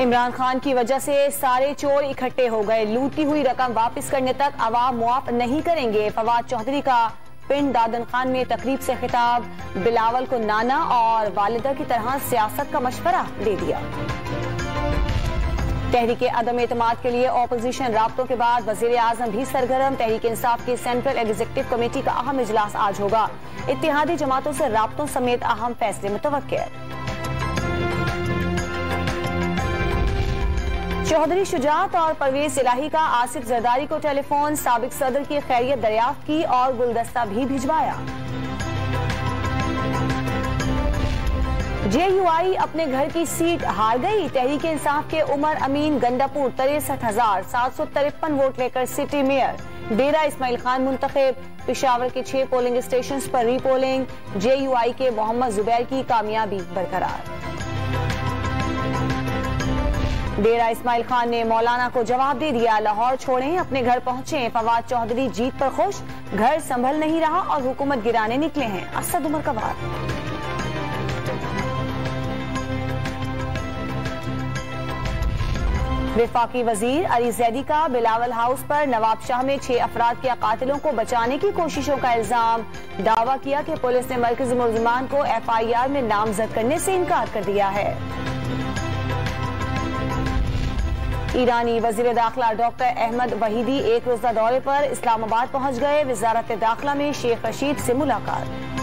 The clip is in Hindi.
इमरान खान की वजह से सारे चोर इकट्ठे हो गए। लूटी हुई रकम वापस करने तक अवाम मुआफ नहीं करेंगे। फवाद चौधरी का पिंड दादन खान में तकरीब से खिताब। बिलावल को नाना और वालिदा की तरह सियासत का मशवरा दे दिया। तहरीक अदम एतमाद के लिए ऑपोजिशन राब्तों के बाद वजीर आजम भी सरगर्म। तहरीक इंसाफ की सेंट्रल एग्जीक्यूटिव कमेटी का अहम इजलास आज होगा। इत्तेहादी जमातों से राब्तों समेत अहम फैसले मुतवक्किर। चौधरी शुजात और परवेज इलाही का आसिफ जरदारी को टेलीफोन। साबिक सदर की खैरियत दरियाफ्त की और गुलदस्ता भी भिजवाया। JUI अपने घर की सीट हार गई। तहरीक इंसाफ के उमर अमीन गंडापुर 63,753 वोट लेकर सिटी मेयर। डेरा इस्माइल खान मुंतखब। पेशावर के 6 पोलिंग स्टेशन पर रीपोलिंग। JUI के मोहम्मद जुबैर की कामयाबी बरकरार। डेरा इस्माइल खान ने मौलाना को जवाब दे दिया, लाहौर छोड़ें, अपने घर पहुंचे। फवाद चौधरी जीत पर खुश, घर संभल नहीं रहा और हुकूमत गिराने निकले हैं। असद उमर का वार। वफाकी वजीर अली जैदी का बिलावल हाउस पर नवाब शाह में 6 अफराद के कातिलों को बचाने की कोशिशों का इल्जाम। दावा किया कि पुलिस ने मरकजी मुल्जिमान को FIR में नामजद करने से इनकार कर दिया है। ईरानी वजीर दाखिला डॉक्टर अहमद वहीदी एक रोजा दौरे पर इस्लामाबाद पहुंच गए। वजारत दाखिला में शेख रशीद से मुलाकात।